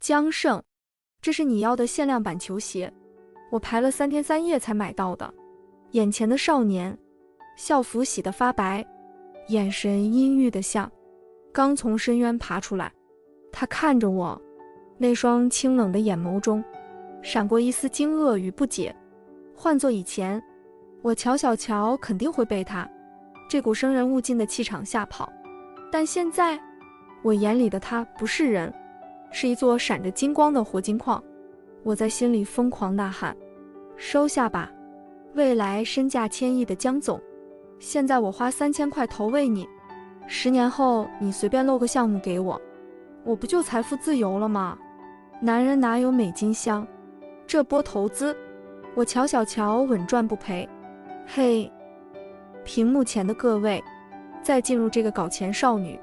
江胜，这是你要的限量版球鞋，我排了3天3夜才买到的。眼前的少年，校服洗得发白，眼神阴郁的像刚从深渊爬出来。他看着我，那双清冷的眼眸中闪过一丝惊愕与不解。换作以前，我乔小乔肯定会被他这股生人勿近的气场吓跑，但现在我眼里的他不是人，是一座闪着金光的活金矿。我在心里疯狂呐喊：收下吧，未来身价千亿的江总，现在我花3000块投喂你，10年后你随便露个项目给我，我不就财富自由了吗？男人哪有美金香，这波投资我乔小乔稳赚不赔。嘿，屏幕前的各位，在进入这个搞钱少女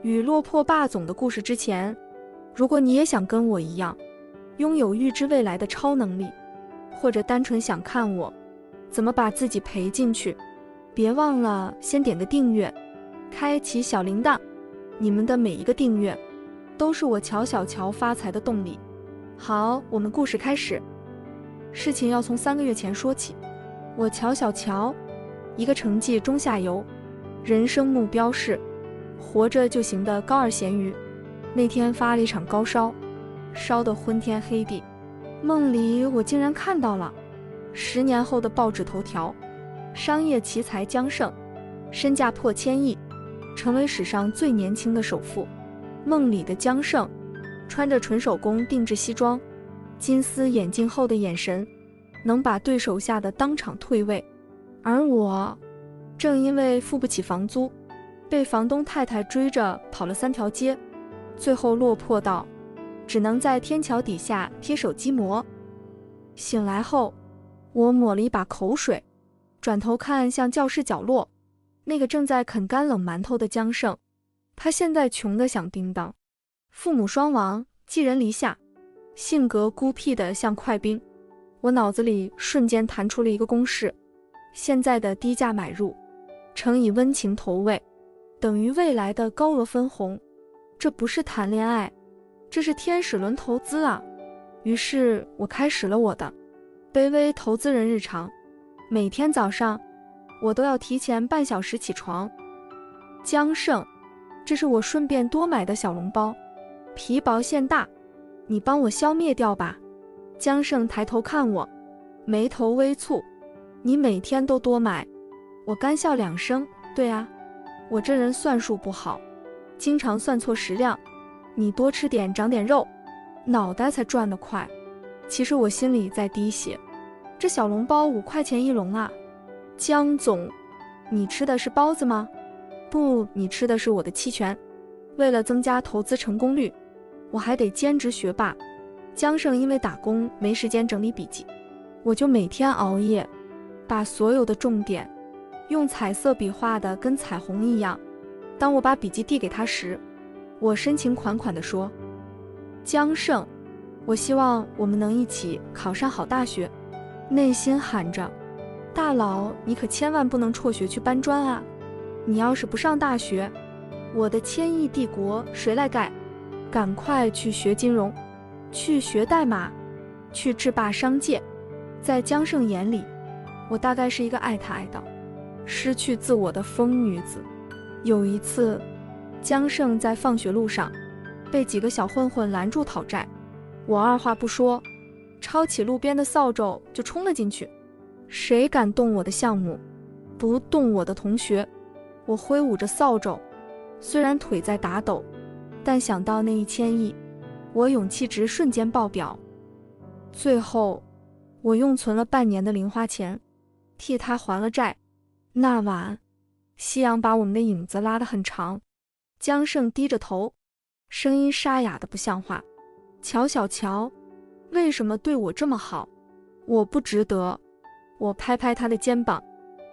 与落魄霸总的故事之前，如果你也想跟我一样拥有预知未来的超能力，或者单纯想看我怎么把自己赔进去，别忘了先点个订阅，开启小铃铛，你们的每一个订阅都是我乔小乔发财的动力。好，我们故事开始。事情要从3个月前说起。我乔小乔，一个成绩中下游，人生目标是活着就行的高2咸鱼。那天发了一场高烧，烧得昏天黑地。梦里我竟然看到了10年后的报纸头条：商业奇才江胜，身价破1000亿，成为史上最年轻的首富。梦里的江胜穿着纯手工定制西装，金丝眼镜后的眼神能把对手吓得当场退位。而我正因为付不起房租，被房东太太追着跑了3条街，最后落魄到只能在天桥底下贴手机膜。醒来后，我抹了一把口水，转头看向教室角落那个正在啃干冷馒头的江胜。他现在穷得响叮当，父母双亡，寄人篱下，性格孤僻得像块冰。我脑子里瞬间弹出了一个公式：现在的低价买入乘以温情投喂，等于未来的高额分红。这不是谈恋爱，这是天使轮投资啊！于是我开始了我的卑微投资人日常。每天早上我都要提前半小时起床。江胜，这是我顺便多买的小笼包，皮薄馅大，你帮我消灭掉吧。江胜抬头看我，眉头微蹙：你每天都多买？我干笑2声：对啊，我这人算术不好，经常算错食量，你多吃点长点肉，脑袋才转得快。其实我心里在滴血，这小笼包5块钱一笼啊。江总，你吃的是包子吗？不，你吃的是我的期权。为了增加投资成功率，我还得兼职学霸。江胜因为打工没时间整理笔记，我就每天熬夜，把所有的重点用彩色笔画的跟彩虹一样。当我把笔记递给他时，我深情款款地说：江胜，我希望我们能一起考上好大学。内心喊着：大佬，你可千万不能辍学去搬砖啊！你要是不上大学，我的1000亿帝国谁来盖？赶快去学金融，去学代码，去制霸商界。在江胜眼里，我大概是一个爱他爱到失去自我的疯女子。有一次，江胜在放学路上被几个小混混拦住讨债，我二话不说，抄起路边的扫帚就冲了进去。谁敢动我的项目，不动我的同学。我挥舞着扫帚，虽然腿在打抖，但想到那1000亿，我勇气值瞬间爆表。最后我用存了半年的零花钱替他还了债。那晚夕阳把我们的影子拉得很长。江胜低着头，声音沙哑的不像话：乔小乔，为什么对我这么好？我不值得。我拍拍他的肩膀，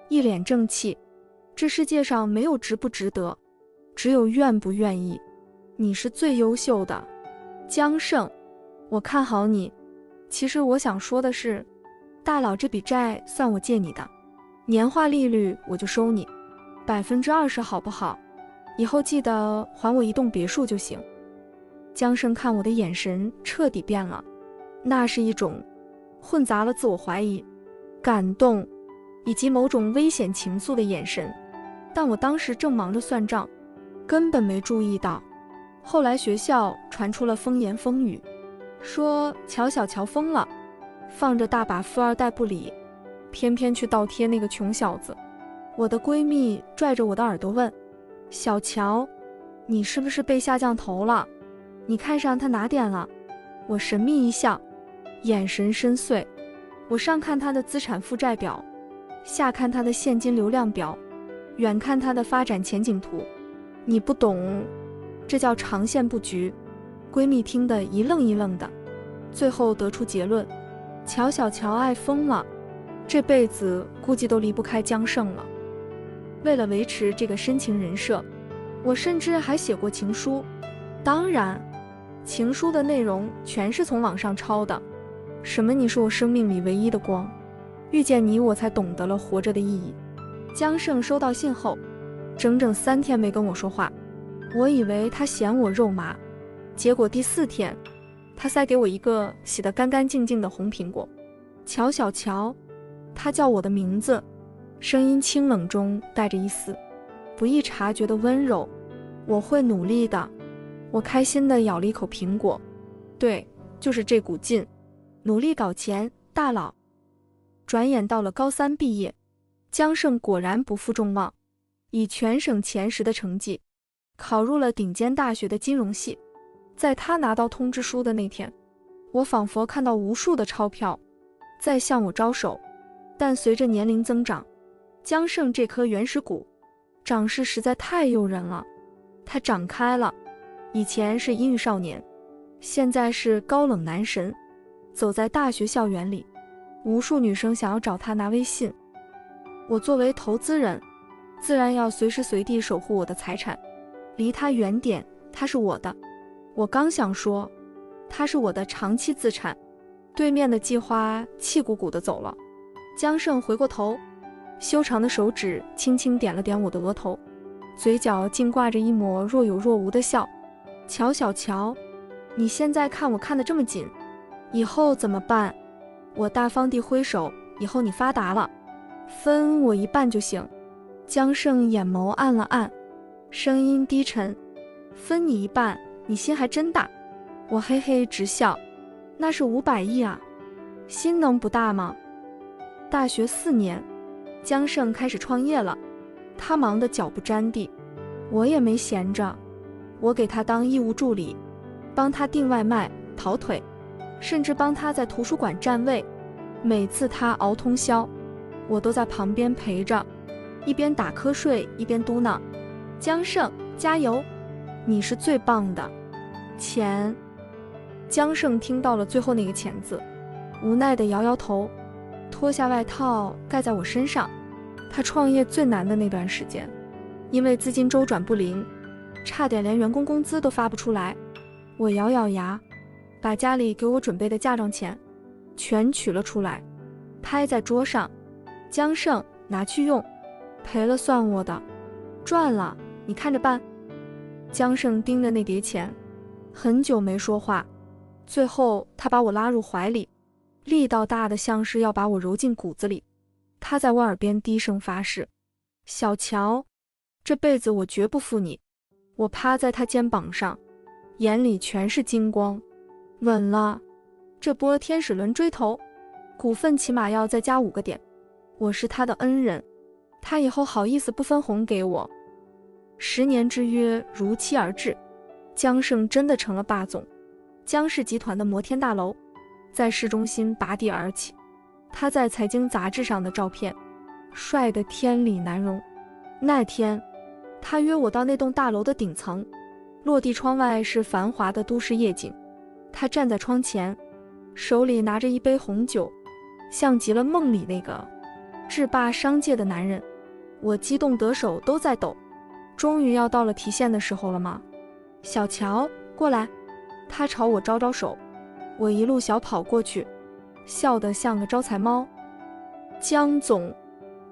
一脸正气：这世界上没有值不值得，只有愿不愿意。你是最优秀的，江胜，我看好你。其实我想说的是，大佬，这笔债算我借你的，年化利率我就收你20%，好不好？以后记得还我一栋别墅就行。江胜看我的眼神彻底变了，那是一种混杂了自我怀疑、感动以及某种危险情愫的眼神。但我当时正忙着算账，根本没注意到。后来学校传出了风言风语，说乔小乔疯了，放着大把富二代不理，偏偏去倒贴那个穷小子。我的闺蜜拽着我的耳朵问：小乔，你是不是被下降头了？你看上他哪点了？我神秘一笑，眼神深邃。我上看他的资产负债表，下看他的现金流量表，远看他的发展前景图。你不懂，这叫长线布局。闺蜜听得一愣一愣的，最后得出结论：乔小乔爱疯了，这辈子估计都离不开江胜了。为了维持这个深情人设，我甚至还写过情书。当然，情书的内容全是从网上抄的，什么你是我生命里唯一的光，遇见你我才懂得了活着的意义。江胜收到信后，整整3天没跟我说话，我以为他嫌我肉麻，结果第4天，他塞给我一个洗得干干净净的红苹果。乔小乔，他叫我的名字，声音清冷中带着一丝不易察觉的温柔。我会努力的。我开心地咬了一口苹果，对，就是这股劲，努力搞钱，大佬。转眼到了高3毕业，江胜果然不负众望，以全省前10的成绩考入了顶尖大学的金融系。在他拿到通知书的那天，我仿佛看到无数的钞票在向我招手。但随着年龄增长，江胜这颗原始股长势实在太诱人了，它长开了。以前是阴郁少年，现在是高冷男神。走在大学校园里，无数女生想要找他拿微信。我作为投资人，自然要随时随地守护我的财产，离他远点，他是我的。我刚想说他是我的长期资产，对面的季花气鼓鼓地走了。江胜回过头，修长的手指轻轻点了点我的额头，嘴角竟挂着一抹若有若无的笑。乔小乔，你现在看我看得这么紧，以后怎么办？我大方地挥手，以后你发达了，分我一半就行。江胜眼眸暗了暗，声音低沉：分你一半，你心还真大。我嘿嘿直笑，那是500亿啊，心能不大吗？大学4年，江胜开始创业了，他忙得脚不沾地，我也没闲着。我给他当义务助理，帮他订外卖、跑腿，甚至帮他在图书馆占位。每次他熬通宵，我都在旁边陪着，一边打瞌睡一边嘟囔：江胜加油，你是最棒的。钱。江胜听到了最后那个钱字，无奈地摇摇头，脱下外套盖在我身上。他创业最难的那段时间，因为资金周转不灵，差点连员工工资都发不出来。我咬咬牙，把家里给我准备的嫁妆钱全取了出来，拍在桌上：江胜，拿去用，赔了算我的，赚了你看着办。江胜盯着那叠钱，很久没说话，最后他把我拉入怀里，力道大的像是要把我揉进骨子里。他在我耳边低声发誓：小乔，这辈子我绝不负你。我趴在他肩膀上，眼里全是金光。稳了，这波天使轮追投，股份起码要再加5个点。我是他的恩人，他以后好意思不分红给我。10年之约如期而至，江胜真的成了霸总。江氏集团的摩天大楼在市中心拔地而起，他在财经杂志上的照片帅得天理难容。那天他约我到那栋大楼的顶层，落地窗外是繁华的都市夜景。他站在窗前，手里拿着一杯红酒，像极了梦里那个制霸商界的男人。我激动得手都在抖，终于要到了提现的时候了吗？小乔，过来。他朝我招招手，我一路小跑过去，笑得像个招财猫。江总，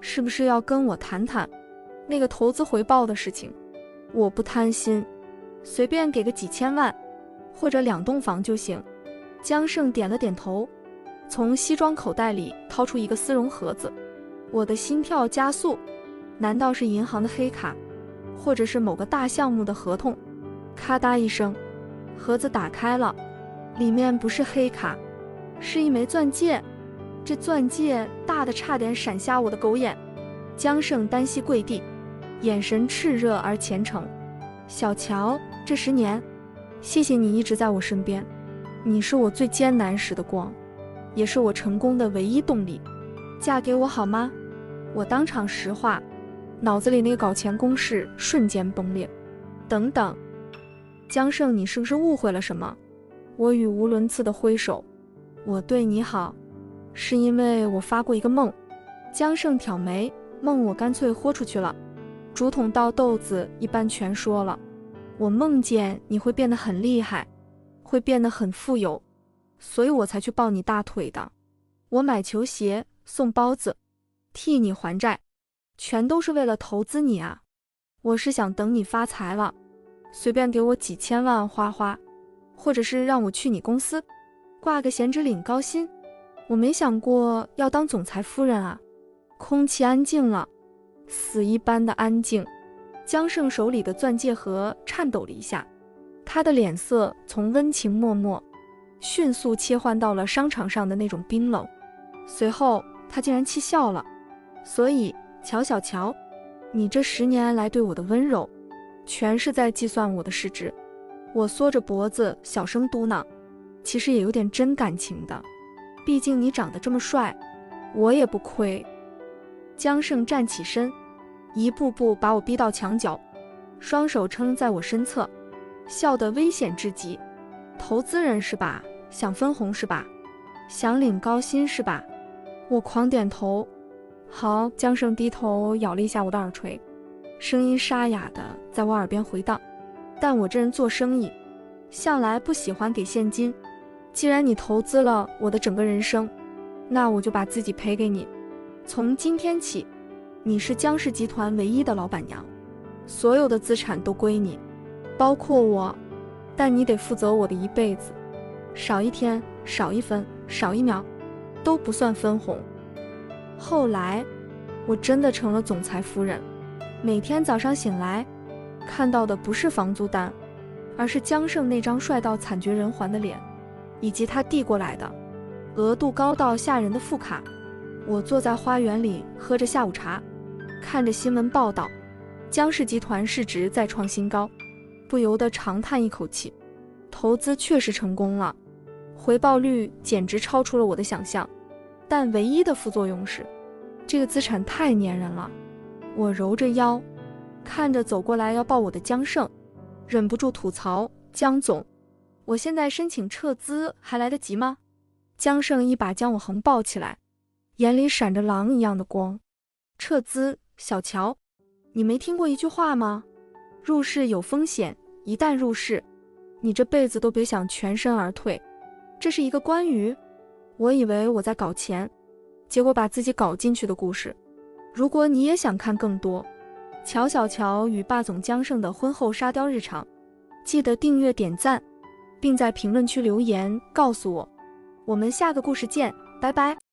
是不是要跟我谈谈那个投资回报的事情？我不贪心，随便给个几千万，或者2栋房就行。江胜点了点头，从西装口袋里掏出一个丝绒盒子。我的心跳加速，难道是银行的黑卡，或者是某个大项目的合同？咔嗒一声，盒子打开了，里面不是黑卡，是一枚钻戒。这钻戒大的差点闪瞎我的狗眼。江胜单膝跪地，眼神炽热而虔诚。小乔，这10年，谢谢你一直在我身边，你是我最艰难时的光，也是我成功的唯一动力。嫁给我好吗？我当场石化，脑子里那个搞钱公式瞬间崩裂。等等，江胜，你是不是误会了什么？我语无伦次的挥手，我对你好，是因为我发过一个梦。江胜挑眉，梦我干脆豁出去了，竹筒倒豆子一般全说了。我梦见你会变得很厉害，会变得很富有，所以我才去抱你大腿的。我买球鞋，送包子，替你还债，全都是为了投资你啊！我是想等你发财了，随便给我几千万花花，或者是让我去你公司挂个闲职领高薪。我没想过要当总裁夫人啊！空气安静了，死一般的安静。江胜手里的钻戒盒颤抖了一下，他的脸色从温情脉脉迅速切换到了商场上的那种冰冷，随后他竟然气笑了。所以乔小乔，你这10年来对我的温柔，全是在计算我的市值。我缩着脖子小声嘟囔，其实也有点真感情的，毕竟你长得这么帅，我也不亏。江胜站起身，一步步把我逼到墙角，双手撑在我身侧，笑得危险至极。投资人是吧？想分红是吧？想领高薪是吧？我狂点头。好。江胜低头咬了一下我的耳垂，声音沙哑的在我耳边回荡。但我这人做生意向来不喜欢给现金，既然你投资了我的整个人生，那我就把自己赔给你。从今天起，你是江氏集团唯一的老板娘，所有的资产都归你，包括我，但你得负责我的一辈子，少1天，少1分，少1秒，都不算分红。后来，我真的成了总裁夫人，每天早上醒来，看到的不是房租单，而是江胜那张帅到惨绝人寰的脸，以及他递过来的额度高到吓人的副卡。我坐在花园里喝着下午茶，看着新闻报道，江氏集团市值再创新高，不由得长叹一口气。投资确实成功了，回报率简直超出了我的想象，但唯一的副作用是，这个资产太粘人了。我揉着腰，看着走过来要抱我的江胜，忍不住吐槽：江总，我现在申请撤资还来得及吗？江胜一把将我横抱起来，眼里闪着狼一样的光。撤资，小乔，你没听过一句话吗？入市有风险，一旦入市，你这辈子都别想全身而退。这是一个关于我以为我在搞钱，结果把自己搞进去的故事。如果你也想看更多乔小乔与霸总江胜的婚后沙雕日常，记得订阅点赞，并在评论区留言告诉我。我们下个故事见，拜拜。